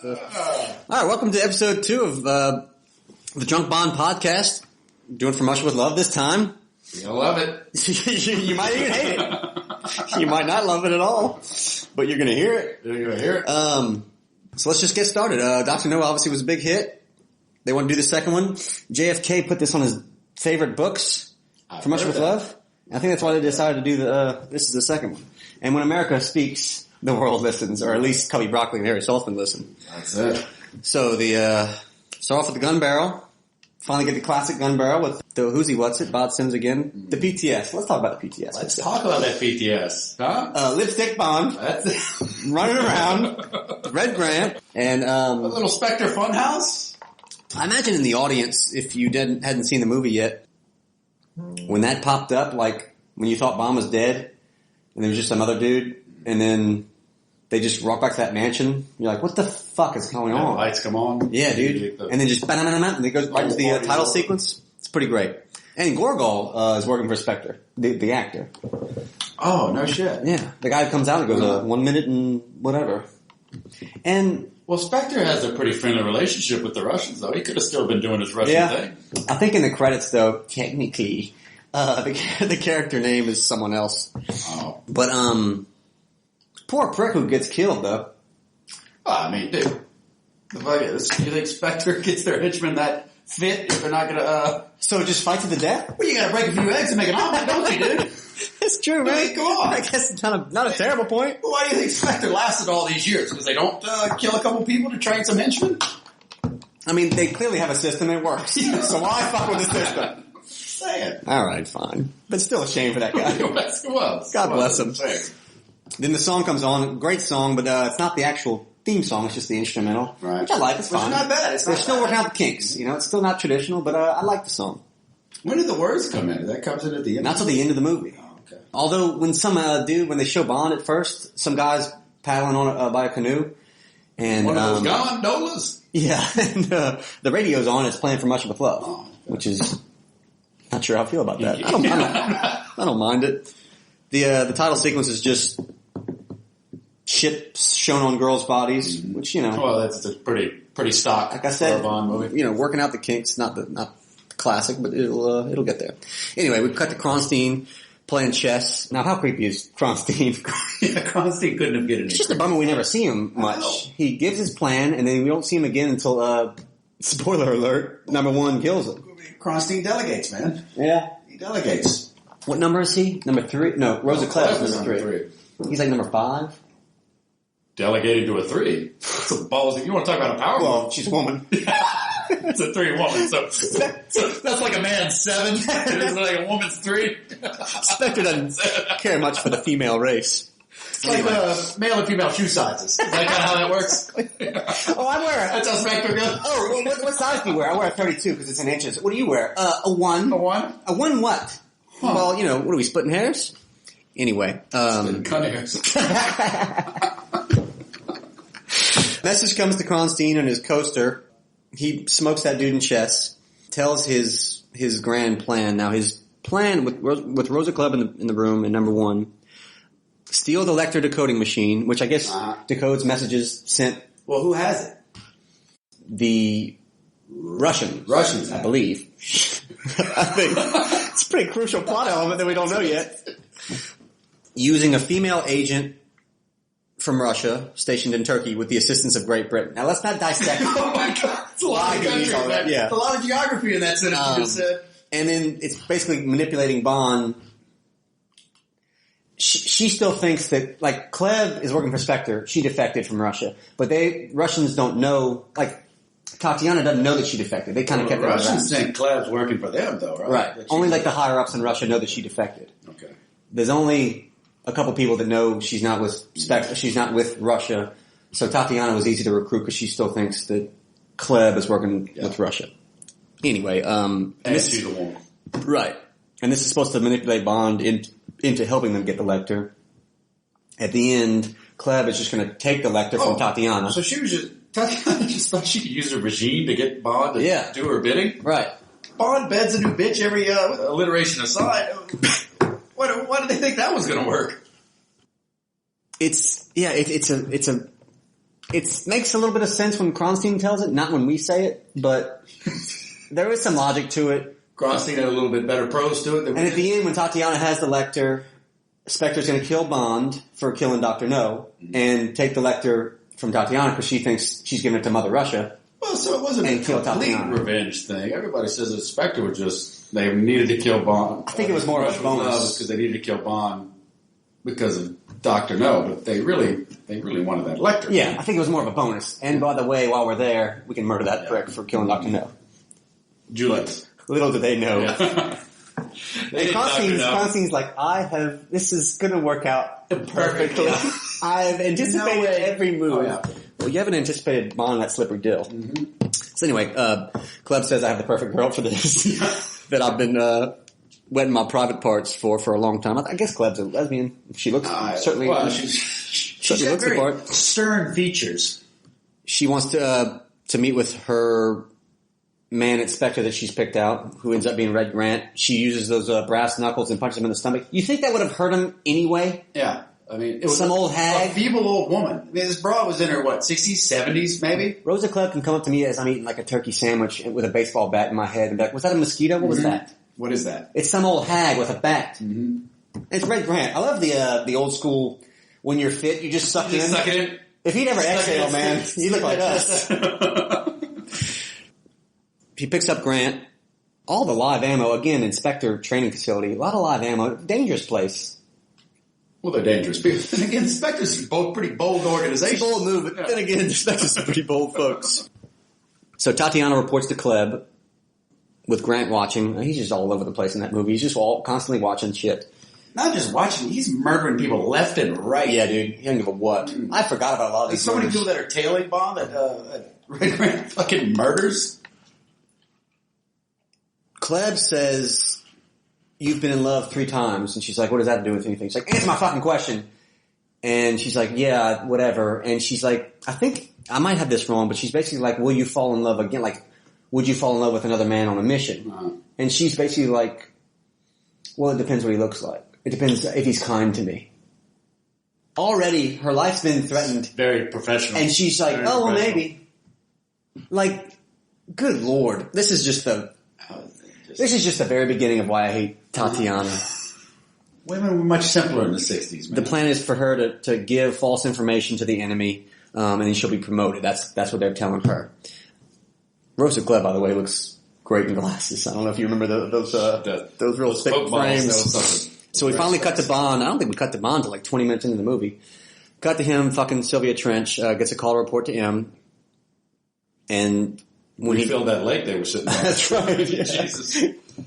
All right, welcome to episode 2 of the Drunk Bond podcast. Doing From Russia with Love this time. You'll love it. You might even hate it. You might not love it at all, but you're going to hear it. You're going to hear it. So let's just get started. Dr. No obviously was a big hit. They want to do the second one. JFK put this on his favorite books, From Russia with Love. I think that's why they decided to do this is the second one. And when America speaks, the world listens, or at least Cubby Broccoli and Harry Saltzman listen. That's it. So start off with the gun barrel. Finally get the classic gun barrel with the who's he, what's it, Bob Sims again. The PTS. Let's talk about the PTS. Let's talk about that PTS. Huh? Lipstick Bond. That's it. Running around. Red Grant. And a little Spectre Funhouse. I imagine in the audience, if you hadn't seen the movie yet, when that popped up, like when you thought Bond was dead, and there was just some other dude, and then they just walk back to that mansion, you're like, what the fuck is going on? Lights come on. Yeah, dude. And then just and it goes right into the title sequence. It's pretty great. And Gorgol is working for Spectre, the actor. Oh, no shit. Yeah. The guy comes out and goes, 1 minute and whatever. And well, Spectre has a pretty friendly relationship with the Russians, though. He could have still been doing his Russian thing. I think in the credits, though, technically, the character name is someone else. Oh. But, poor prick who gets killed, though. Oh, I mean, dude. You think Spectre gets their henchmen that fit if they're not gonna, So just fight to the death? Well, you gotta break a few eggs and make an omelet, don't you, dude? It's true, man. I mean, come on. I guess it's not a terrible point. Well, why do you think Spectre lasted all these years? Because they don't kill a couple people to train some henchmen? I mean, they clearly have a system and it works. So why fuck with the system? Say it. All right, fine. But still a shame for that guy. God bless him. Then the song comes on. Great song, but it's not the actual theme song. It's just the instrumental. Right. Which I like. It's fine. It's not bad. They're still working out the kinks. You know, it's still not traditional, but I like the song. When did the words come in? That comes in at the end? Not till the end of the movie. Oh, okay. Although when some when they show Bond at first, some guys paddling on by a canoe. And, one of those gondolas? Yeah. And the radio's on. It's playing From Russia with Love. Oh, okay. Which is... Not sure how I feel about that. I don't mind it. The title sequence is just ships shown on girls' bodies, which, you know. Well, that's a pretty stock. Like I said, for a Bond movie. You know, working out the kinks, not the classic, but it'll get there. Anyway, we cut to Kronstein playing chess. Now, how creepy is Kronstein? Yeah, Kronstein couldn't have gotten It's just a bummer we never see him much. He gives his plan, and then we don't see him again until, spoiler alert, number 1 kills him. Kronstein delegates, man. Yeah. He delegates. What number is he? Number 3? No, Rosa Klebb is number 3. He's like number 5. Delegating to a 3. It's a balls. You want to talk about a power? Well, she's a woman. It's a 3 woman, so that's like a man's 7. It's like a woman's 3. Spectre doesn't care much for the female race. It's like male and female shoe sizes. Is that kind of how that works? Oh, I wear That's how Spectre goes. Oh, well, what size do you wear? I wear a 32 because it's in inches. What do you wear? A 1. A 1? A 1 what? Huh. Well, you know, what are we, splitting hairs? Anyway. Splitting hairs. Message comes to Kronstein on his coaster. He smokes that dude in chess. Tells his grand plan. Now, his plan with Rosa Klebb in the room in number 1. Steal the Lecter decoding machine, which I guess decodes messages sent. Well, who has it? The Russians, I believe. I think it's a pretty crucial plot element that we don't know yet. Using a female agent from Russia stationed in Turkey with the assistance of Great Britain. Now let's not dissect. Oh my God, it's a lot of countries, man. Yeah. It's a lot of geography in that sentence you just said. And then it's basically manipulating Bond. She still thinks that, like, Klebb is working for Spectre. She defected from Russia. But Russians don't know, like, Tatiana doesn't know that she defected. They kind of kept it around. Russians think Klebb's working for them, though, right? Right. Only, like, the higher-ups in Russia know that she defected. Okay. There's only a couple people that know she's not with Spectre. She's not with Russia. So Tatiana was easy to recruit because she still thinks that Klebb is working with Russia. Anyway, and she's a woman. Right. And this is supposed to manipulate Bond into helping them get the Lecter. At the end, Klebb is just going to take the Lecter from Tatiana. So Tatiana just thought she could use her regime to get Bond to do her bidding? Right. Bond beds a new bitch every, alliteration aside. Why did they think that was going to work? It's a it makes a little bit of sense when Kronstein tells it, not when we say it, but there is some logic to it. Kronstein had a little bit better prose to it. And at the end, when Tatiana has the Lecter, Spectre's going to kill Bond for killing Dr. No and take the Lecter from Tatiana because she thinks she's giving it to Mother Russia. Well, so it wasn't a complete revenge thing. Everybody says that Spectre was just, they needed to kill Bond. I think it was more of a bonus. Because they needed to kill Bond because of Dr. No, but they really wanted that Lecter. Yeah, I think it was more of a bonus. And by the way, while we're there, we can murder that prick for killing Dr. No. Julex. Little did they know. Yeah. And Constantine's like, this is going to work out perfectly. I've anticipated every move. Oh, yeah. Well, you haven't anticipated Bond that slippery deal. Mm-hmm. So anyway, Klebb says I have the perfect girl for this. That I've been wetting my private parts for a long time. I guess Klebb's a lesbian. She looks certainly looks the part. Stern features. She wants to meet with her man at Spectre that she's picked out, who ends up being Red Grant. She uses those brass knuckles and punches him in the stomach. You think that would have hurt him anyway? Yeah. I mean, it was some old hag. A feeble old woman. I mean, this broad was in her, 60s, 70s, maybe? Rosa Klebb can come up to me as I'm eating like a turkey sandwich with a baseball bat in my head and be like, was that a mosquito? What was that? What is that? It's some old hag with a bat. Mm-hmm. It's Red Grant. I love the old school, when you're fit, you just suck it in. Suck it in. If he'd ever exhale, man, you look like us. He picks up Grant. All the live ammo, again, Inspector training facility. A lot of live ammo. Dangerous place. Well, they're dangerous people. And again, Spectre's both pretty bold organizations. It's a bold move, but then again, Spectre's some pretty bold folks. So Tatiana reports to Klebb with Grant watching. He's just all over the place in that movie. He's just constantly watching shit. Not just watching, he's murdering people left and right. Yeah, dude. He doesn't give a what. I forgot about a lot of these so many people that are tailing Bond that Red Grant fucking murders. Klebb says, you've been in love 3 times. And she's like, what does that have to do with anything? She's like, answer my fucking question. And she's like, yeah, whatever. And she's like, I think, I might have this wrong, but she's basically like, will you fall in love again? Like, would you fall in love with another man on a mission? Uh-huh. And she's basically like, well, it depends what he looks like. It depends if he's kind to me. Already, her life's been threatened. Very professional. And she's like, well, maybe. Like, good Lord. This is just the very beginning of why I hate Tatiana. Women were much simpler in the 60s, man. The plan is for her to give false information to the enemy, and then she'll be promoted. That's what they're telling her. Rosa Klebb, by the way, looks great in glasses. I don't know if you remember those real thick frames. So we finally cut to Bond. I don't think we cut to Bond until like 20 minutes into the movie. Cut to him, fucking Sylvia Trench, gets a call to report to M. And when he filled that lake they were sitting on. That's right. Yeah. Jesus.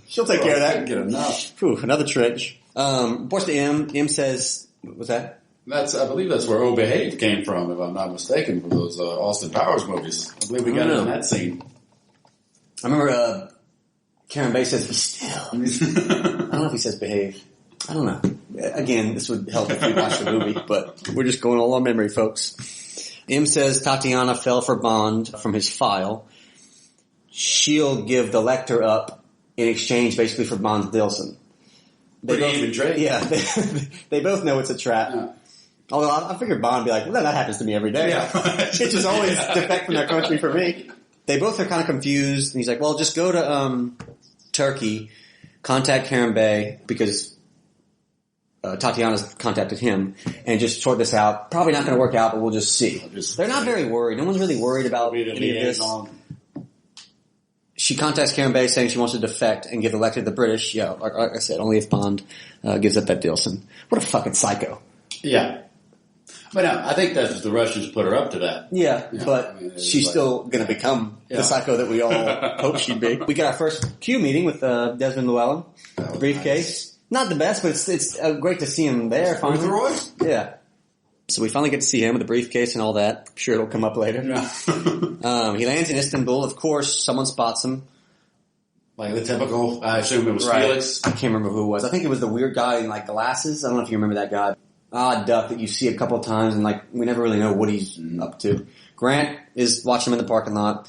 She'll take care of that. Get enough. Whew, another Trench. Reports to M. M says, what was that? I believe that's where Oh Behave came from, if I'm not mistaken, from those Austin Powers movies. I believe we got it in that scene. I remember Kerim Bey says, be still. I don't know if he says behave. I don't know. Again, this would help if we watch the movie, but we're just going all on memory, folks. M says Tatiana fell for Bond from his file. She'll give the Lecter up in exchange basically for Bond's Dilson. Even trade. Yeah, they both know it's a trap. Yeah. Although I figured Bond would be like, well, that happens to me every day. Yeah. It's just always defect from their country for me. They both are kind of confused. And he's like, well, just go to Turkey, contact Kerim Bey, because Tatiana's contacted him, and just sort this out. Probably not going to work out, but we'll just see. They're not very worried. No one's really worried about any of this. She contacts Kerim Bey saying she wants to defect and give the Lecter to the British. Yeah, like I said, only if Bond gives up that Dilson. What a fucking psycho. Yeah. But no, I think that's the Russians put her up to that. Yeah, but she's still going to become the psycho that we all hope she'd be. We got our first Q meeting with Desmond Llewellyn. The briefcase. Nice. Not the best, but it's great to see him there. With the Royce? Yeah. So we finally get to see him with the briefcase and all that. I'm sure it'll come up later. Yeah. He lands in Istanbul. Of course, someone spots him. Like the typical, I assume it was Felix. I can't remember who it was. I think it was the weird guy in like glasses. I don't know if you remember that guy. Odd duck that you see a couple of times and like we never really know what he's up to. Grant is watching him in the parking lot.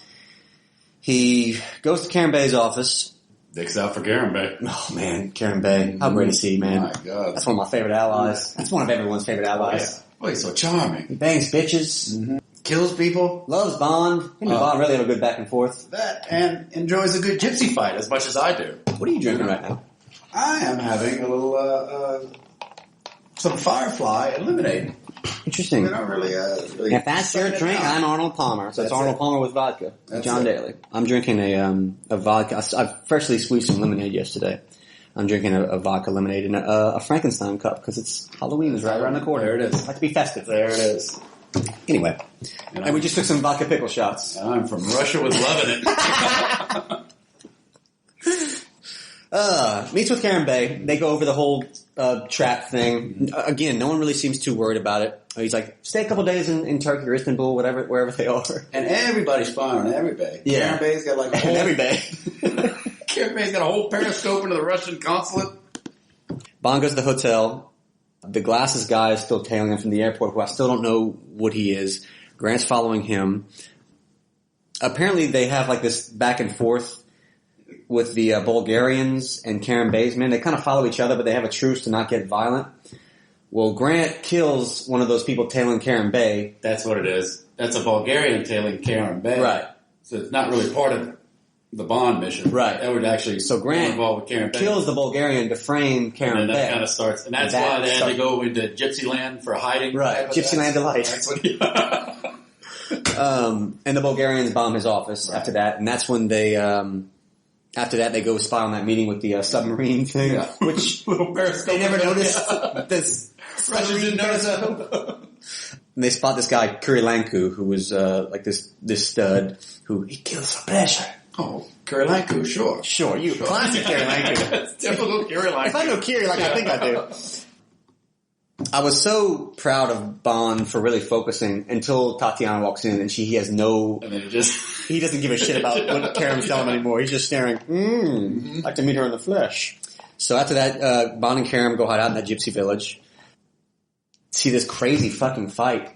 He goes to Kerim Bey's office. Dicks out for Kerim Bey. Oh man, Kerim Bey. How great is he, man? Oh my God. That's one of my favorite allies. That's one of everyone's favorite allies. Oh, yeah. Oh, he's so charming. He bangs bitches. Mm-hmm. kills people. Loves Bond. Him and Bond really have a good back and forth. That and enjoys a good gypsy fight as much as I do. What are you drinking right now? I am having a little some Firefly and lemonade. Interesting. They don't really. If that's your drink, I'm Arnold Palmer. So it's Arnold Palmer with vodka. That's John it. Daly. I'm drinking a vodka. I freshly squeezed some lemonade yesterday. I'm drinking a vodka lemonade in a Frankenstein cup because it's Halloween is right around the corner. There it is. I like to be festive. There it is. Anyway, and we just took some vodka pickle shots. I'm from Russia with loving it. Meets with Kerim Bey. They go over the whole trap thing. Again, no one really seems too worried about it. He's like, stay a couple days in Turkey or Istanbul, wherever they are. And everybody's spying on every bay. Yeah. Kerim Bey's got like a whole... Every Bey. Kerim Bey's got a whole periscope into the Russian consulate. Bond goes to the hotel. The glasses guy is still tailing him from the airport, who I still don't know what he is. Grant's following him. Apparently they have like this back and forth with the Bulgarians and Kerim Bey's men. They kind of follow each other, but they have a truce to not get violent. Well, Grant kills one of those people tailing Kerim Bey. That's what it is. That's a Bulgarian tailing Kerim Bey. Right. So it's not really part of the Bond mission. Right. That would actually So Grant involve with Kerim Bey. kills the Bulgarian to frame Kerim And then Bey. that kind of starts. And that's why they had to go into Gypsy Land for hiding. Right. Gypsy Land Delight. That's what And the Bulgarians bomb his office after that, and that's when they, after that they go spy on that meeting with the submarine thing, which little periscope. they never noticed. This Russians didn't notice that. And they spot this guy, Kurilanku, who was like this stud, who he kills for pleasure. Oh, Kurilanku, sure. Sure, you classic Kurilanku. That's typical Kurilanku. If I know Kiri like I think I do. I was so proud of Bond for really focusing until Tatiana walks in and he has no... And then it just... He doesn't give a shit about what Kerim's telling him anymore. He's just staring, I'd like to meet her in the flesh. So after that, Bond and Kerim go hide out in that gypsy village. See this crazy fucking fight.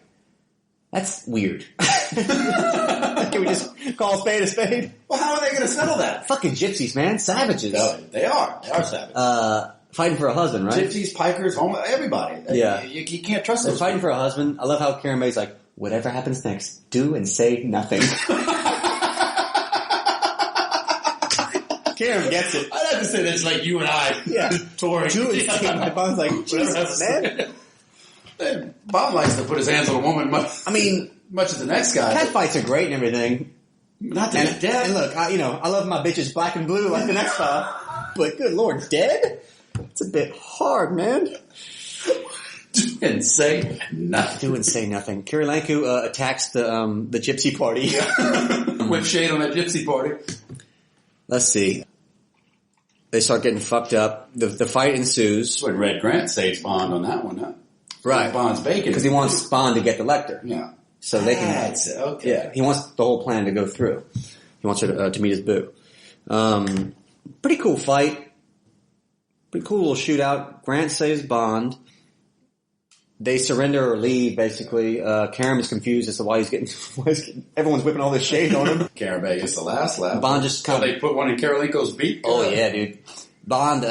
That's weird. Can we just call a spade a spade? Well, how are they going to settle that? Fucking gypsies, man. Savages. No, they are. They are savage. Fighting for a husband, right? Gypsies, pikers, everybody. Yeah. You can't trust They're them. fighting for a husband. I love how Kerim Bey's like, whatever happens next, do and say nothing. Kerim gets it. I'd have to say that's like you and I. Yeah. Touring. Do and say nothing. Bond's like, Jesus, man. Bob likes to put his hands on a woman much as the next guy. Cat fights are great and everything. Not to And, be dead. and look, I love my bitches black and blue like the next fella. But good lord, dead? It's a bit hard, man. And say nothing. Do and say nothing. Kurilanku attacks the gypsy party. Whip shade on that gypsy party. Let's see. They start getting fucked up. The fight ensues. That's what Red Grant saves Bond on that one, huh? Right. Bond's bacon. Because he wants Bond to get the Lecter. Yeah. So they can... That's it. Okay. Yeah, he wants the whole plan to go through. He wants her to meet his boo. Pretty cool fight. Pretty cool little shootout. Grant saves Bond. They surrender or leave, basically. Kerim is confused as to why he's getting everyone's whipping all this shade on him. Kerim Bey gets the last lap. Bond just kind of... They put one in Karolinko's beak? Oh, yeah, dude. Bond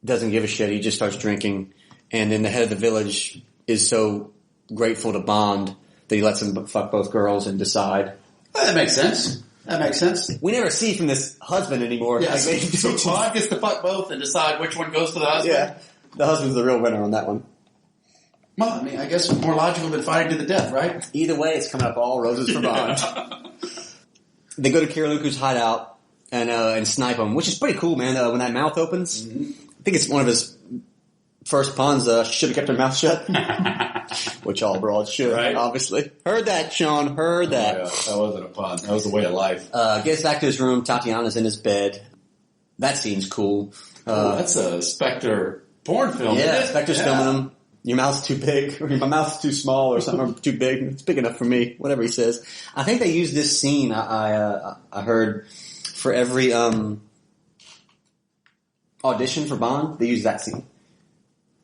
doesn't give a shit. He just starts drinking. And then the head of the village is so grateful to Bond that he lets him fuck both girls and decide. Well, that makes sense. That makes sense. We never see from this husband anymore. Yeah, Like, so Bond gets to fuck both and decide which one goes to the husband? Yeah. The husband's the real winner on that one. Well, I mean, I guess it's more logical than fighting to the death, right? Either way, it's coming up all roses for Bond. They go to Kurilanku's hideout and snipe him, which is pretty cool, man. When that mouth opens, I think it's one of his first puns. Should have kept her mouth shut, which all broads should, Right. obviously. Heard that, Sean. Heard that. Oh, yeah. That wasn't a pun. That was the way of life. Gets back to his room. Tatiana's in his bed. That scene's cool. That's a Spectre porn film. Yeah, isn't it? Spectre's filming him. Your mouth's too big, or my mouth's too small, or something, or too big. It's big enough for me. Whatever he says. I think they use this scene. I heard for every audition for Bond, they use that scene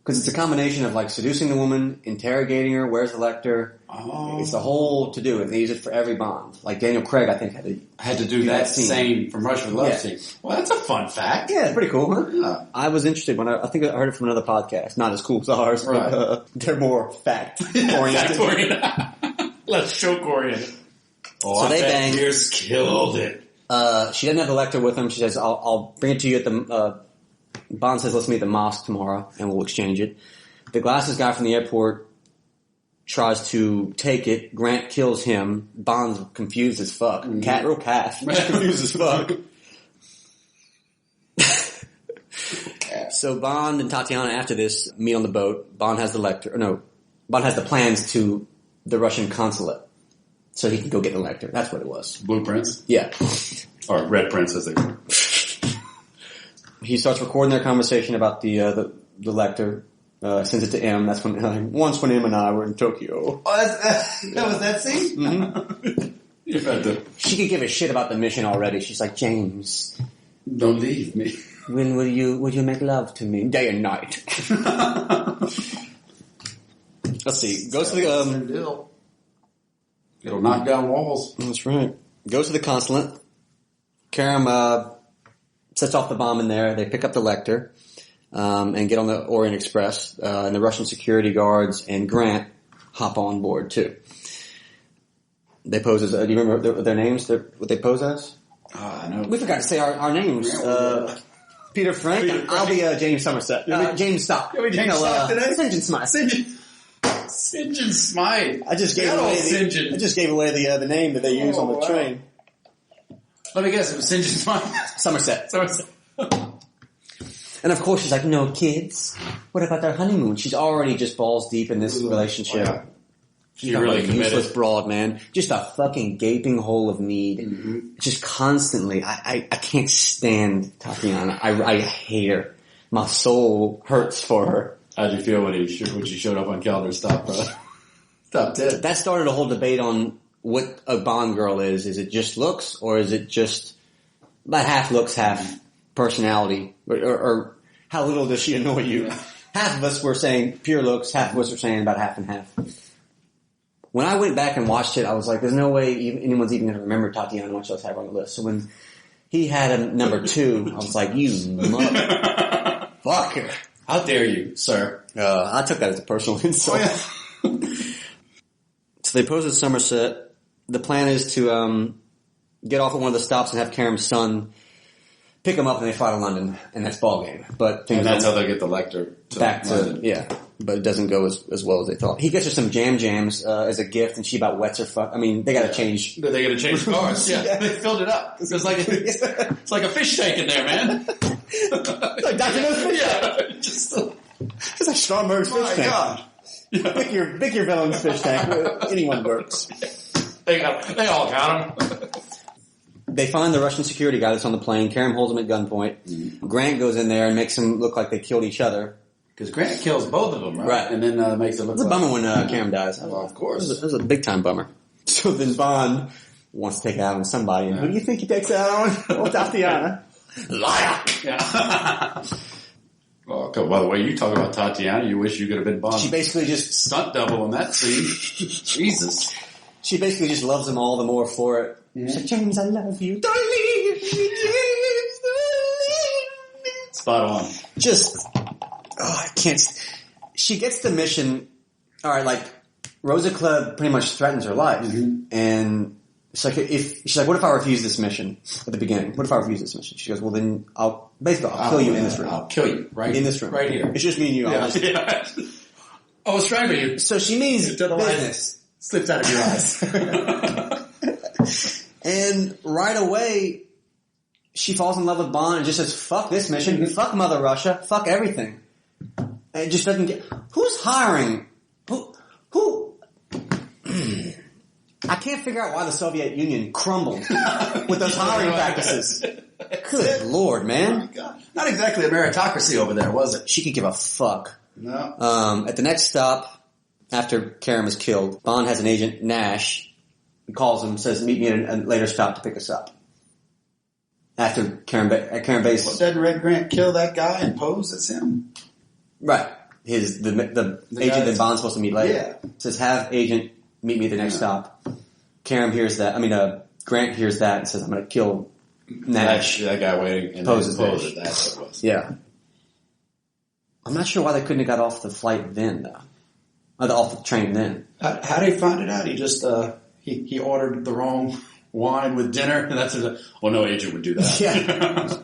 because it's a combination of like seducing the woman, interrogating her, where's the Lecter. Oh. It's the whole to do it. They use it for every Bond. Like Daniel Craig, I think had to do that scene. same from Rush with Love Yeah. scene. Well, that's a fun fact. Yeah, it's pretty cool, huh? Yeah. I was interested when I think I heard it from another podcast. Not as cool as ours, Right. but they're more fact oriented. Fact-oriented. Let's show Corey. Oh, So they bang. Pierce killed it. She doesn't have the lector with him. She says, I'll bring it to you at the, Bond says, let's meet at the mosque tomorrow and we'll exchange it. The glasses guy from the airport tries to take it. Grant kills him. Bond's confused as fuck. Mm-hmm. Real calf. Confused as fuck. So Bond and Tatiana after this meet on the boat. Bond has the lector. Bond has the plans to the Russian consulate. So he can go get the lector. That's what it was. Blueprints? Yeah. Or red prints as they were. He starts recording their conversation about the lector. Sends it to M. That's when once when M and I were in Tokyo. Oh, that was that scene? Mm-hmm. She could give a shit about the mission already. She's like, James, don't leave me. When will you make love to me? Day and night. Let's see. Goes to the It'll knock down walls. That's right. Goes to the consulate. Kerim sets off the bomb in there. They pick up the lector and get on the Orient Express. And the Russian security guards and Grant hop on board too. They pose as. Do you remember their names? What they pose as? I know. We forgot to say our names. Peter Frank. I'll be James Somerset. James Stock. You'll be James Stock today? St. John Smythe. St. John Smythe. I just gave away the name that they use on the train. Let me guess, it was St. John Smythe. Somerset. And of course she's like, no kids. What about their honeymoon? She's already just balls deep in this relationship. Oh, yeah. She's really useless broad, man. Just a fucking gaping hole of need. Mm-hmm. Just constantly. I can't stand Tatiana. I hate her. My soul hurts for her. How'd you feel when she showed up on Calder's top 10? That started a whole debate on what a Bond girl is. Is it just looks, or is it just about half looks, half personality? Or how little does she annoy you? Half of us were saying pure looks, half of us were saying about half and half. When I went back and watched it, I was like, there's no way anyone's even going to remember Tatiana, much less have her on the list. So when he had a number 2, I was like, you motherfucker. How dare you, sir? I took that as a personal insult. Oh, yeah. So they pose at Somerset. The plan is to get off at one of the stops and have Kerim's son pick him up and they fly to London, and that's ball game. But that's how they get the lector back to London. Yeah. But it doesn't go as well as they thought. He gets her some jams as a gift, and she about wets her fuck. I mean, they got to change. They got to change cars. Yeah, they filled it up. It's like a fish tank in there, man. Like Dr. No's fish tank. It's like Stromberg's fish tank. God. Yeah. Pick your villain's fish tank. Anyone works. They all got him. They find the Russian security guy that's on the plane. Kerim holds him at gunpoint. Mm-hmm. Grant goes in there and makes him look like they killed each other. Because Grant kills both of them, right? And then makes it look It's a bummer when Kerim dies. Well, of course. It was a big time bummer. So then Bond wants to take it out on somebody. And who do you think he takes it out on? Well, Tatiana. Liar! Yeah. Well, by the way, you talk about Tatiana, you wish you could have been Bond. She basically just... Stunt double in that scene. Jesus. She basically just loves him all the more for it. Yeah. She's like, James, I love you. Don't leave me, James, don't leave me. Spot on. Just... Oh, I can't... She gets the mission... Alright, like, Rosa Klebb pretty much threatens her life. Mm-hmm. And it's like, she's like, what if I refuse this mission at the beginning? What if I refuse this mission? She goes, well then, I'll kill you in this room. I'll kill you in this room. Right here. It's just me and you. Yeah. I was trying to you. So she means business. Slips out of your eyes. And right away, she falls in love with Bond and just says, fuck this mission. Mm-hmm. Fuck Mother Russia. Fuck everything. And it just doesn't get... Who's hiring? Who? I can't figure out why the Soviet Union crumbled with those hiring practices. Good Lord, man. Oh my God. Not exactly a meritocracy over there, was it? She could give a fuck. No. At the next stop, after Kerim is killed, Bond has an agent, Nash. He calls him, says, meet me at a later stop to pick us up. After Kerim Bey's... Well, didn't Red Grant kill that guy and pose as him? Right. The agent that Bond's supposed to meet later. Yeah. Says, have agent meet me at the next stop. Kerim hears that. Grant hears that and says, I'm going to kill Nash. That guy waiting. And poses. That's what it was. Yeah. I'm not sure why they couldn't have got off the flight then, though. off the train then. How did he find it out? He just he ordered the wrong wine with dinner, and that's no agent would do that. Yeah.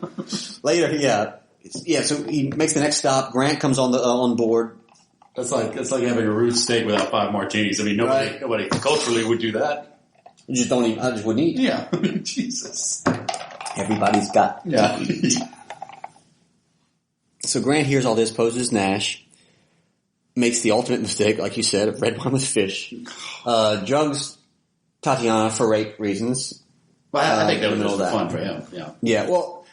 Later, yeah. So he makes the next stop. Grant comes on board. That's like having a root steak without 5 martinis. I mean, nobody culturally would do that. You just don't eat. I just wouldn't eat. Yeah. Jesus. Everybody's got. Yeah. So Grant hears all this, poses Nash, makes the ultimate mistake, like you said, of red wine with fish, drugs Tatiana for rape reasons. Well, I think that was just fun for him. Yeah. Yeah. Well,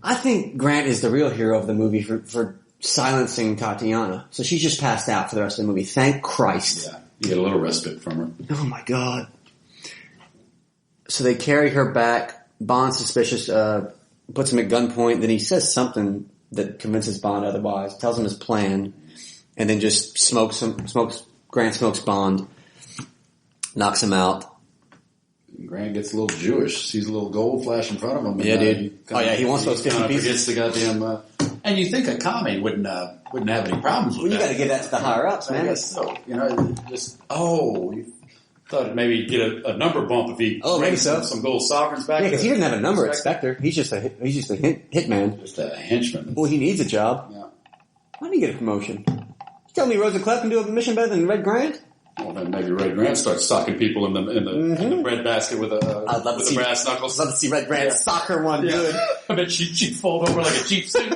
I think Grant is the real hero of the movie for silencing Tatiana. So she's just passed out for the rest of the movie. Thank Christ. Yeah. You get a little respite from her. Oh my God. So they carry her back. Bond's suspicious, puts him at gunpoint. Then he says something that convinces Bond otherwise, tells him his plan, and then just Grant smokes Bond, knocks him out. Grant gets a little Jewish, sees a little gold flash in front of him. Yeah, dude. He wants those 50 pieces. Forgets the goddamn, and you think a commie wouldn't have any problems with that. Well, you gotta give that to the higher ups, man. I guess so. You thought maybe he'd get a number bump if he brings some gold sovereigns back. Yeah, because he didn't have a number at Spectre. He's just a hitman. Just a henchman. Well, he needs a job. Yeah. Why did he get a promotion? You tell me Rosa Klebb can do a mission better than Red Grant? Well, then maybe Red Grant starts socking people in the bread basket with the brass knuckles. I'd love to see Red Grant sock her one good. I bet she'd fold over like a cheap suit.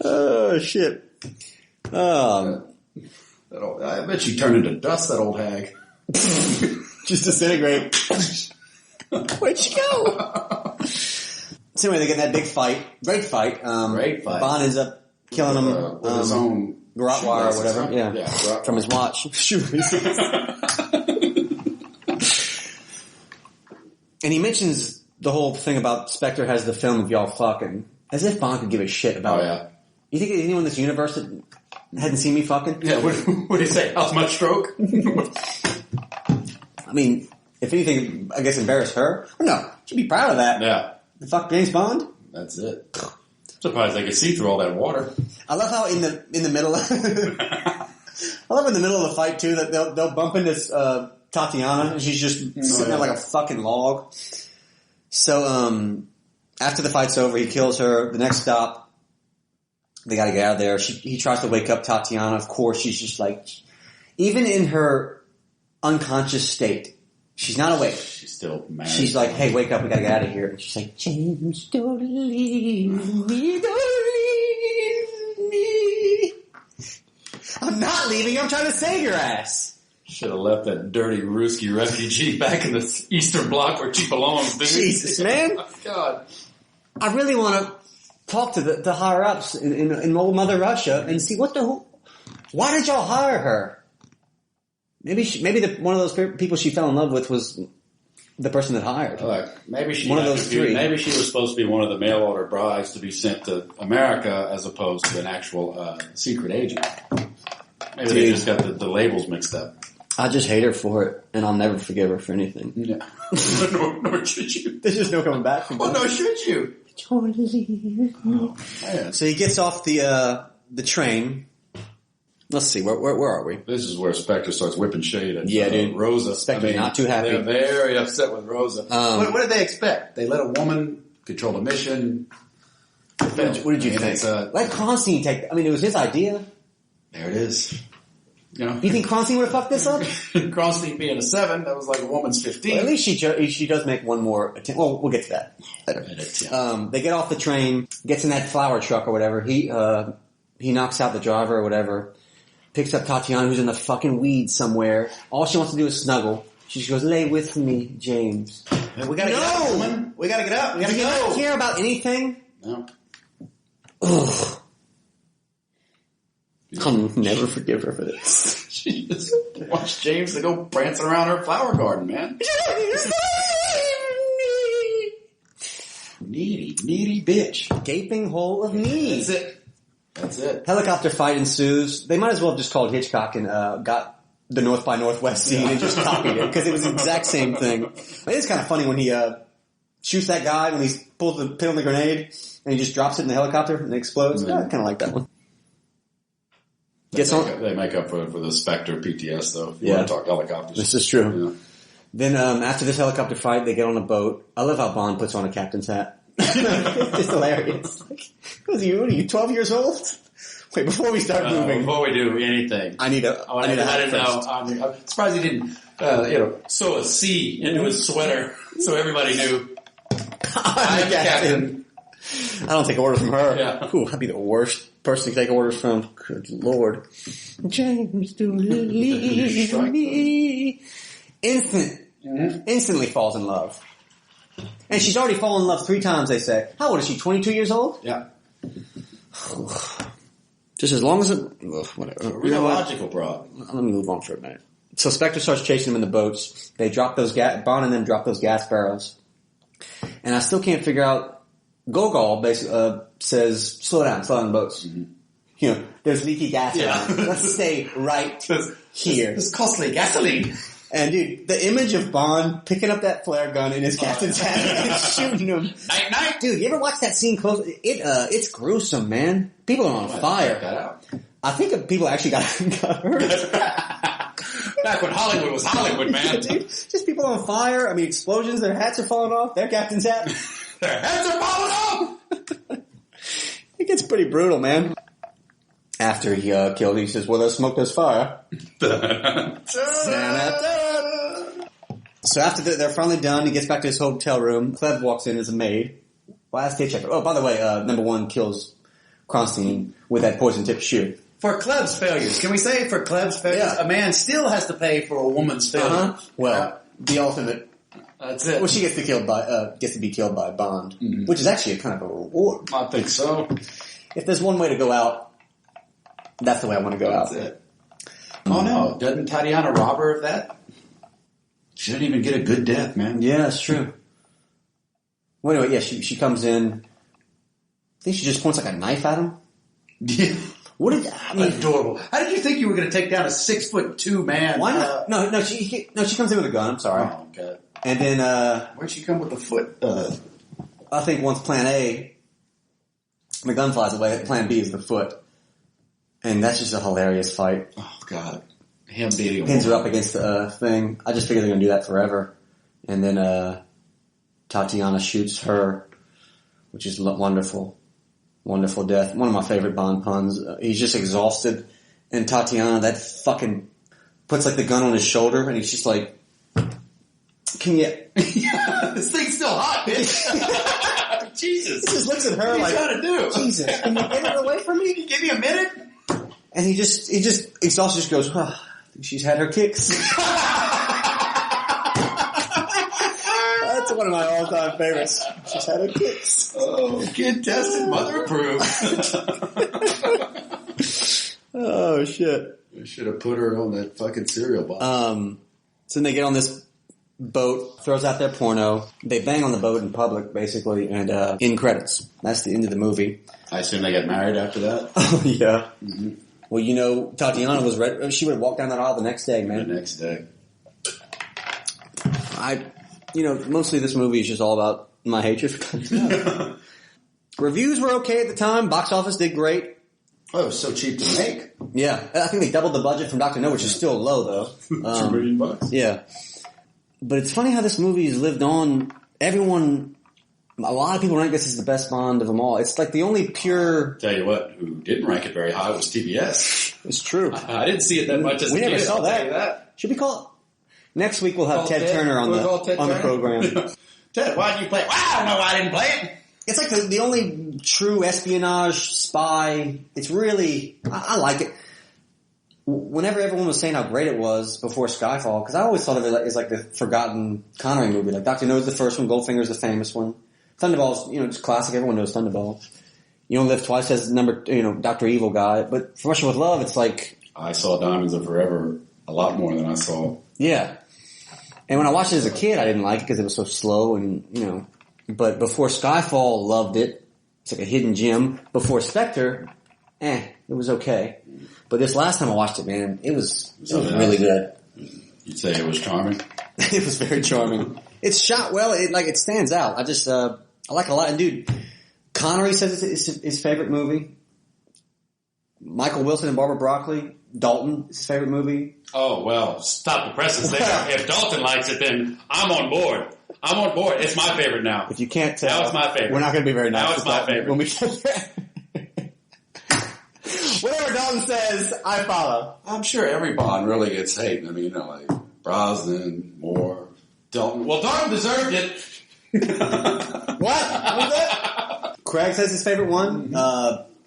Oh, shit. I bet she turned into dust, that old hag. Just disintegrate. Where'd she go? So anyway, they get in that big fight. Great fight. Great fight. Bond ends up killing him with his own garrote wire or whatever. Huh? Yeah. From his watch. Shoelaces. And he mentions the whole thing about Spectre has the film of y'all fucking. As if Bond could give a shit about it. You think anyone in this universe that hadn't seen me fucking? Yeah, what do you say? How's my stroke? I mean, if anything, I guess embarrass her. Or no, she'd be proud of that. Yeah. The fuck James Bond? That's it. Surprised they could see through all that water. I love how in the middle of I love in the middle of the fight too that they'll bump into Tatiana and she's just sitting there like a fucking log. So after the fight's over, he kills her. The next stop, they gotta get out of there. He tries to wake up Tatiana. Of course, she's just like, even in her unconscious state, she's not awake. She's still mad. She's like, hey, wake up, we gotta get out of here. And she's like, James, don't leave me, don't leave me. I'm not leaving, I'm trying to save your ass. Should have left that dirty Ruski refugee back in the Eastern Bloc where she belongs, dude. Jesus, man. Oh, God. I really want to talk to the higher ups in old Mother Russia and see why did y'all hire her? Maybe one of those people she fell in love with was the person that hired. Maybe she one of those three. Maybe she was supposed to be one of the mail order brides to be sent to America as opposed to an actual secret agent. Maybe they just got the labels mixed up. I just hate her for it, and I'll never forgive her for anything. Yeah. nor should you. There's just no coming back from that. Well, nor should you. Oh, so he gets off the train. Let's see, where are we? This is where Spectre starts whipping shade at dude. Rosa. Spectre's not too happy. They're very upset with Rosa. What did they expect? They let a woman control the mission. What did you think? Let Constantine take... I mean, it was his idea. There it is. You think Constantine would have fucked this up? Constantine being a 7, that was like a woman's 15. Well, at least she does make one more attempt. Well, we'll get to that later. They get off the train, gets in that flower truck or whatever. He knocks out the driver or whatever. Picks up Tatiana, who's in the fucking weeds somewhere. All she wants to do is snuggle. She just goes, lay with me, James. Man, we gotta get up, woman. We gotta get up. We gotta go. Do you not care about anything? No. Ugh. I'll never forgive her for this. She just wants James to go prancing around her flower garden, man. Needy bitch. Gaping hole of need. That's it. Helicopter fight ensues. They might as well have just called Hitchcock and got the North by Northwest scene and just copied it because it was the exact same thing. It is kind of funny when he shoots that guy when he pulls the pin on the grenade and he just drops it in the helicopter and it explodes. Yeah, I kind of like that one. They make up for the Spectre PTS, though. If you want to talk helicopters. This is true. Yeah. Then after this helicopter fight, they get on a boat. I love how Bond puts on a captain's hat. It's just hilarious. Like, what are you, 12 years old? Wait, before we start moving. Before we do anything. I need a hat first. I'm surprised he didn't, sew a C into his sweater so everybody knew. I'm Captain. I don't take orders from her. Yeah. Ooh, I'd be the worst person to take orders from. Good Lord. James, do leave me. Instantly falls in love. And she's already fallen in love 3 times, they say. How old is she, 22 years old? Yeah. Just as long as it... whatever. Real logical problem. Let me move on for a minute. So Spectre starts chasing them in the boats. They drop those Bond and them drop those gas barrels. And I still can't figure out... Gogol basically says, slow down the boats. Mm-hmm. You know, there's leaky gas around. Let's stay right here. It's costly gasoline. And dude, the image of Bond picking up that flare gun in his captain's hat and shooting him. Night, night. Dude, you ever watch that scene close? It's gruesome, man. People are on fire. Check that out. I think people actually got hurt. Back when Hollywood was Hollywood, man. Yeah, dude, just people on fire. I mean, explosions, their hats are falling off. Their captain's hat. Their heads are falling off! It gets pretty brutal, man. After he killed, he says, well, there's smoke, there's fire. So after they're finally done, he gets back to his hotel room. Klebb walks in as a maid. Last day checker. Oh, by the way, number 1 kills Kronstein with that poison-tipped shoe. For Klebb's failures. Can we say for Klebb's failures? Yeah. A man still has to pay for a woman's failures. Well, the ultimate... That's it. Well, she gets to be killed by Bond, which is actually a kind of a reward. I think so. If there's one way to go out, that's the way I want to go out. That's it. Oh no, doesn't Tatiana rob her of that? She didn't even get a good death, man. Yeah, that's true. Well, anyway, yeah, she comes in. I think she just points like a knife at him. Yeah. Adorable. How did you think you were going to take down a 6'2" man? Why not? No, she comes in with a gun. I'm sorry. Oh, God. And then, where'd she come with the foot? I think once plan A, the gun flies away, plan B is the foot. And that's just a hilarious fight. Oh, God. Him beating Pins her up against the thing. I just figured they're going to do that forever. And then, Tatiana shoots her, which is wonderful. Wonderful death. One of my favorite Bond puns. He's just exhausted. And Tatiana, that fucking, puts like the gun on his shoulder and he's just like, can you... This thing's still hot, bitch. Jesus. He just looks at her what like, are you trying to do? Jesus, can you get it away from me? Can you give me a minute? And he just exhausted, just goes, I think she's had her kicks. That's one of my all-time favorites. She's had her kicks. Oh, kid tested, mother approved. Oh, shit. I should have put her on that fucking cereal box. So then they get on this boat, throws out their porno. They bang on the boat in public, basically, and in credits. That's the end of the movie. I assume they get married after that? Oh, yeah. Mm-hmm. Well, you know, Tatiana was ready. She would have walked down that aisle the next day, man. The next day. Mostly this movie is just all about my hatred for Tatiana. Reviews were okay at the time. Box office did great. Oh, it was so cheap to make. Yeah. I think they doubled the budget from Dr. No, which is still low, though. $2 million. Yeah. But it's funny how this movie has lived on. A lot of people rank this as the best Bond of them all. It's like the only pure... Tell you what, who didn't rank it very high was TBS. It's true. I didn't see it that much as we a kid. never saw that. that. Should we call it? Next week we'll have Ted Turner on the program. Ted, why did you play it? Well, I don't know why I didn't play it. It's like the only true espionage spy. It's really... I like it. Whenever everyone was saying how great it was before Skyfall, because I always thought of it as like the forgotten Connery movie. Like Dr. No's the first one, Goldfinger's the famous one. Thunderball's, it's classic. Everyone knows Thunderball. You Don't Live Twice has Dr. Evil guy. But For Russia with Love, it's like... I saw Diamonds Are Forever a lot more than I saw. Yeah. And when I watched it as a kid, I didn't like it because it was so slow and, But before Skyfall, loved it. It's like a hidden gem. Before Spectre, it was okay. But this last time I watched it, man, it was really good. You'd say it was charming? It was very charming. It's shot well. It stands out. I just, I like it a lot. And dude, Connery says it's his favorite movie. Michael Wilson and Barbara Broccoli. Dalton, his favorite movie. Oh, well, stop the presses there. If Dalton likes it, then I'm on board. I'm on board. It's my favorite now. If you can't tell, now it's my favorite. We're not going to be very nice. Now it's my favorite. When we get there. Whatever Dalton says, I follow. I'm sure every Bond really gets hate. I mean, like Brosnan, Moore, Dalton. Well, Dalton deserved it. What? What was that? Craig says his favorite one.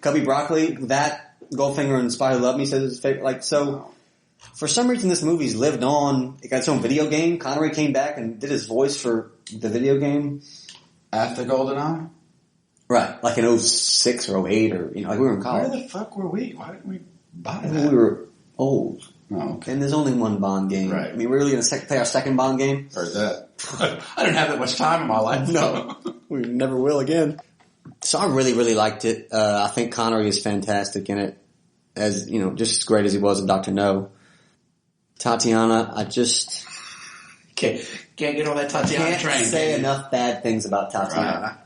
Cubby Broccoli. That. Goldfinger and Spy Who Loved Me says his favorite. Like, so, for some reason this movie's lived on. It got its own video game. Connery came back and did his voice for the video game. After GoldenEye? Right. Like in 06 or 08 or, like we were in college. Where the fuck were we? Why didn't we buy that? We were old. Oh, okay. And there's only one Bond game. Right. I mean, we're really going to play our second Bond game? Heard that. I didn't have that much time in my life. No. We never will again. So I really, really liked it. I think Connery is fantastic in it. As, just as great as he was in Dr. No. Tatiana, I just... Can't get on that Tatiana train. Can't say enough bad things about Tatiana. Right.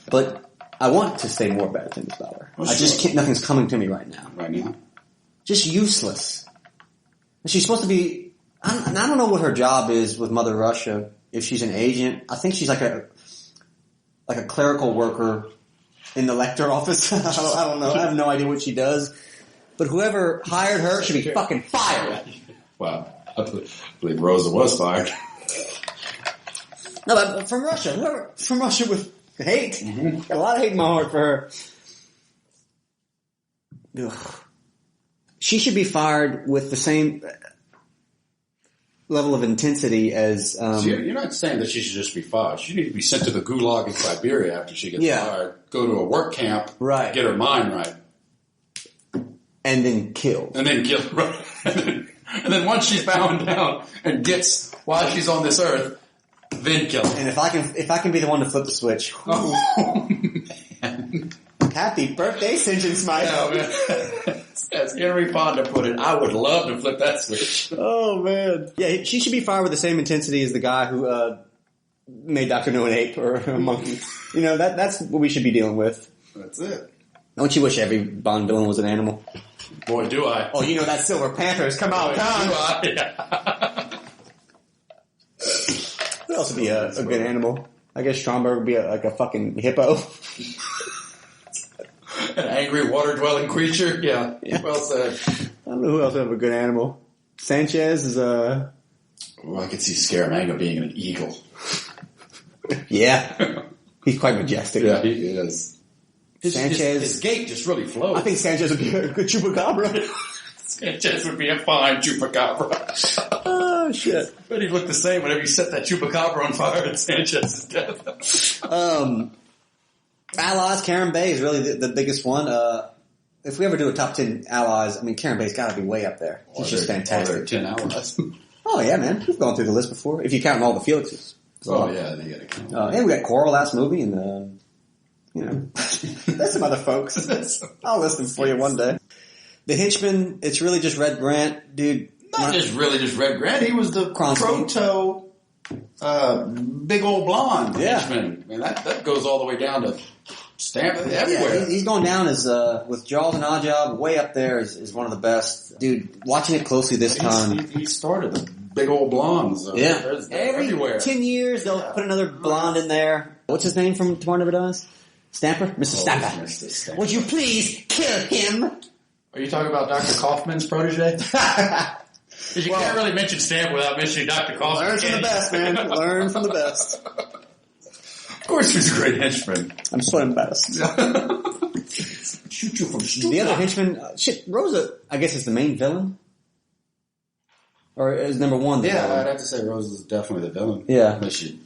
But I want to say more bad things about her. Well, I just can't, nothing's coming to me right now. Right now? Just useless. She's supposed to be... I don't know what her job is with Mother Russia. If she's an agent. I think she's like a clerical worker in the Lecter office. I don't know. I have no idea what she does. But whoever hired her should be fucking fired. Wow. I believe Rosa was fired. No, but from Russia. Whoever from Russia with hate. Mm-hmm. Got a lot of hate in my heart for her. Ugh. She should be fired with the same level of intensity as... So you're not saying that she should just be fired. She needs to be sent to the gulag in Siberia after she gets fired. Go to a work camp. Right. Get her mind right. And then killed. And then killed. Right. And then once she's bound down and gets while she's on this earth, then kill her. And if I can be the one to flip the switch. Oh, man. Happy birthday, St. John Smite. Yeah, man. As Henry Fonda put it, I would love to flip that switch. Oh, man. Yeah, she should be fired with the same intensity as the guy who made Dr. No an ape or a monkey. That's what we should be dealing with. That's it. Don't you wish every Bond villain was an animal? Boy, do I. Oh, that Silver Panther's come out. Boy, do I. What else would be a good animal? I guess Stromberg would be like a fucking hippo. An angry water-dwelling creature? Yeah. Well said. I don't know who else would have a good animal. Sanchez is a... Well, I could see Scaramanga being an eagle. Yeah. He's quite majestic. Yeah, he is. Sanchez. His gait just really flows. I think Sanchez would be a good chupacabra. Sanchez would be a fine chupacabra. Oh, shit. But he'd look the same whenever you set that chupacabra on fire and Sanchez is dead. Allies, Kerim Bey is really the biggest one. If we ever do a top 10 allies, Kerim Bey's got to be way up there. He's just fantastic. Are there 10 allies? Oh, yeah, man. We've gone through the list before. If you count all the Felixes. Oh, yeah, they got to count. And we got Coral last movie and... there's some other folks. I'll list them for you one day. The Henchman, it's really just Red Grant, dude. Not just really just Red Grant. He was the proto big old blonde henchman. That goes all the way down to Stamp everywhere. Yeah, he's going down as with Jaws and Oddjob way up there is one of the best. Dude, watching it closely this time. He started the big old blondes. Everywhere. 10 years they'll put another blonde in there. What's his name from Tomorrow Never Dies? Stamper? Mr. Stamper. Mr. Stamper. Would you please kill him? Are you talking about Dr. Kaufman's protege? Because you can't really mention Stamper without mentioning Dr. Kaufman. Learn from the best, man. Learn from the best. Of course he's a great henchman. I'm so embarrassed. Shoot you from Stuttgart. The other henchman, Rosa, I guess is the main villain? Or is number one the villain? I'd have to say Rosa's definitely the villain. Yeah. Unless you...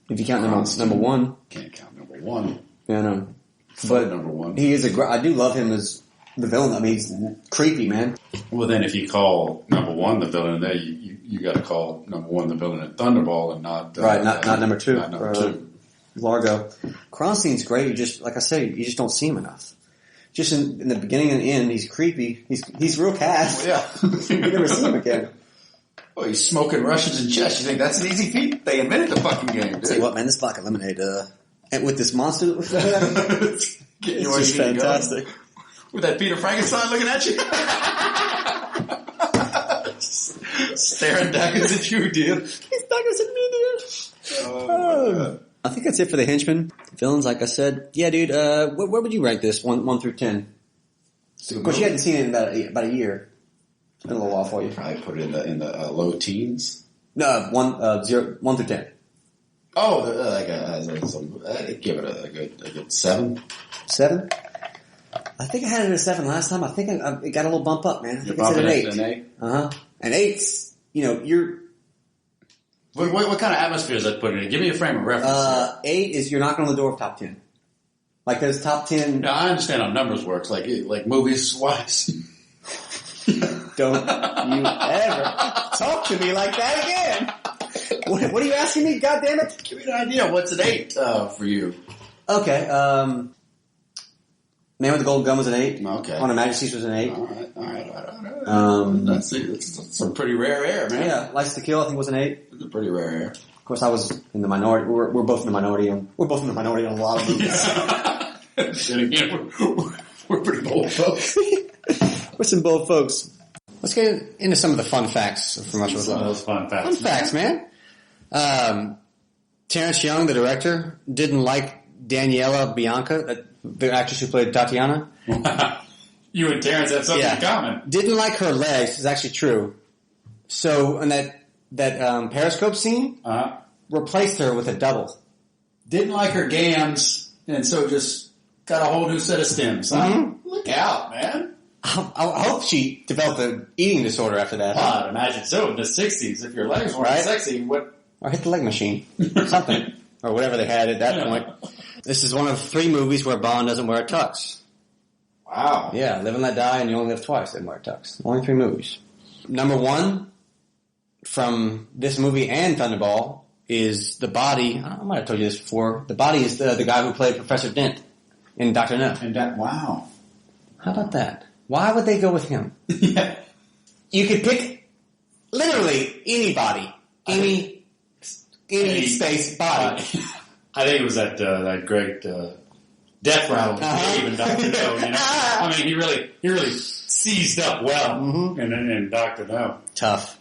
If you count number one. Can't count number one. Yeah, I know. But number one. He is I do love him as the villain. He's creepy, man. Well, then if you call number one the villain, then you got to call number one the villain in Thunderball and not... not number two. Not number two. Largo. Kronstein's great. You just, like I say, you just don't see him enough. Just in the beginning and end, he's creepy. He's real cast. Yeah. You never see him again. Well, he's smoking Russians in chess. You think that's an easy feat? They invented the fucking game, dude. Tell you what, man, this vodka lemonade, and with this monster, it's Getting just fantastic. With that Peter Frankenstein looking at you? Staring daggers at you, dude. He's daggers at me, dude. I think that's it for the Henchman. Villains, like I said. Yeah, dude, where would you rank this? 1 through 10? Of course, you hadn't seen it in about a year. It's been a little while for you. Probably put it in the low teens. No, 1 through 10. Oh, I'd give it a good 7. 7? I think I had it at 7 last time. I think it got a little bump up, man. I think it's at an 8. An 8? Uh-huh. And 8's, you're... What kind of atmosphere is that putting in? Give me a frame of reference. 8 is you're knocking on the door of top 10. Like those top 10... No, I understand how numbers works, like movies-wise. Don't you ever talk to me like that again. What are you asking me, goddammit? Give me an idea. What's an 8 for you? Okay, Man with the Gold Gun was an 8. Okay. On Her Majesty's was an 8. All right. That's some pretty rare air, man. Yeah, License to Kill I think was an 8. It's a pretty rare air. Of course, I was in the minority. We're both in the minority. We're both in the minority on a lot of movies. And again, we're pretty bold folks. We're some bold folks. Let's get into some of the fun facts from Russia with Some of Love. those fun facts. Fun facts, man. Terrence Young, the director, didn't like Daniela Bianca, the actress who played Tatiana. You and Terrence have something in common. Didn't like her legs. It's actually true. So in that Periscope scene, replaced her with a double. Didn't like her gams, and so just got a whole new set of stems. Huh? Mm-hmm. Look out, man. I hope she developed an eating disorder after that. I'd imagine so in the 60s. If your legs weren't sexy, what? Or hit the leg machine. Something. Or whatever they had at that point. This is one of 3 movies where Bond doesn't wear a tux. Wow. Yeah, Live and Let Die and You Only Live Twice didn't wear a tux. Only 3 movies. Number 1 from this movie and Thunderball is the body. I might have told you this before. The body is the guy who played Professor Dent in Dr. No. Wow. How about that? Why would they go with him? Yeah. You could pick literally anybody. Any space body. I think it was that great death rattle in Dr. No. I mean, he really seized up well in Dr. No. Tough.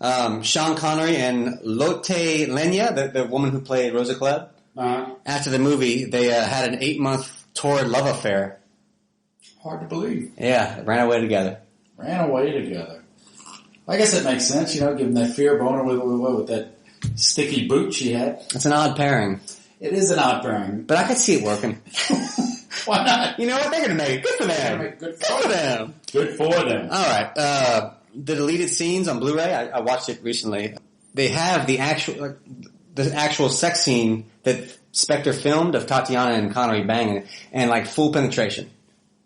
Sean Connery and Lotte Lenya, the woman who played Rosa Klebb, after the movie, they had an 8-month torrid love affair. Hard to believe. Yeah, ran away together. I guess it makes sense, given that fear boner with that sticky boot she had. It's an odd pairing. It is an odd pairing. But I could see it working. Why not? You know what? They're going to make it. Good for them. Good for them. All right. The deleted scenes on Blu-ray, I watched it recently. They have the actual sex scene that Spectre filmed of Tatiana and Connery banging and full penetration.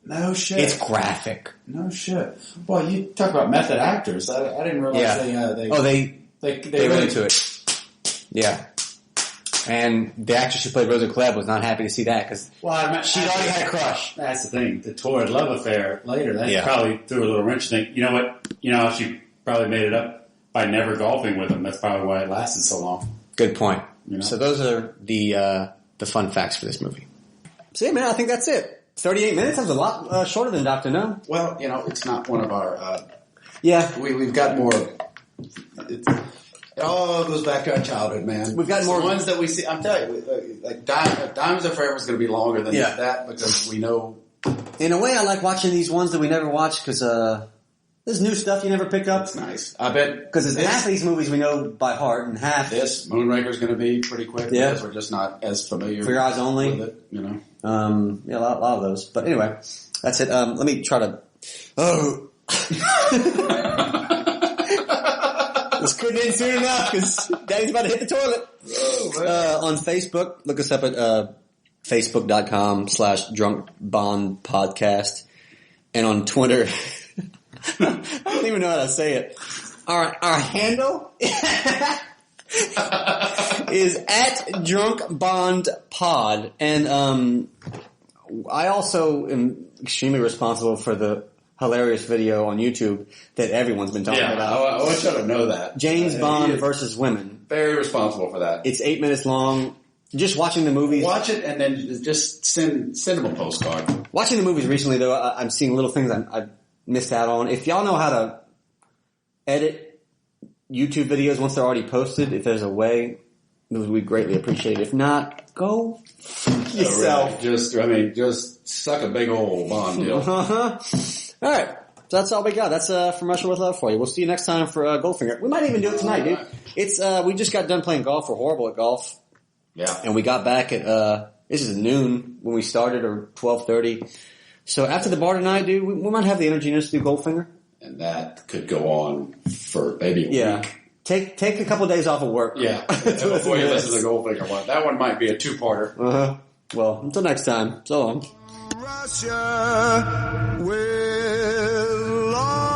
No shit. It's graphic. No shit. Well, you talk about method actors. I didn't realize they were into it. Yeah. And the actress who played Rosa Klebb was not happy to see that because she'd already had a crush. That's the thing. The torrid love affair later, that probably threw a little wrench. Think, you know what? She probably made it up by never golfing with him. That's probably why it lasted so long. Good point. So those are the fun facts for this movie. So yeah, man, I think that's it. 38 minutes? That was a lot shorter than Dr. No. Well, it's not one of our... We've got more... It all goes back to our childhood, man. We've got more... The ones that we see... I'm telling you, Diamonds Are Forever is going to be longer than that because we know... In a way, I like watching these ones that we never watched because there's new stuff you never pick up. That's nice. I bet... Because half of these movies we know by heart and half... Moonraker's going to be pretty quick because we're just not as familiar For Your Eyes Only. with it, a lot of those. But anyway, that's it. Let me try to... Oh... This couldn't end soon enough because Daddy's about to hit the toilet. On Facebook, look us up at facebook.com/drunkbondpodcast. And on Twitter, I don't even know how to say it. Our handle is @drunkbondpod. And I also am extremely responsible for the hilarious video on YouTube that everyone's been talking about. I want you to know that. James Bond versus women. Very responsible for that. It's 8 minutes long. Just watching the movies. Watch it and then just send him a postcard. Watching the movies recently, though, I'm seeing little things I've missed out on. If y'all know how to edit YouTube videos once they're already posted, if there's a way, we'd greatly appreciate it. If not, go yourself. Really. Just suck a big old Bond deal. All right. So that's all we got. That's From Russia with Love for you. We'll see you next time for Goldfinger. We might even do it tonight, dude. It's we just got done playing golf. We're horrible at golf. Yeah. And we got back at this is noon when we started, or 12:30. So after the bar tonight, dude, we might have the energy to do Goldfinger. And that could go on for maybe a week. Take a couple of days off of work. Yeah. Before you listen to Goldfinger one. That one might be a two-parter. Uh-huh. Well, until next time. So long. Russia will love.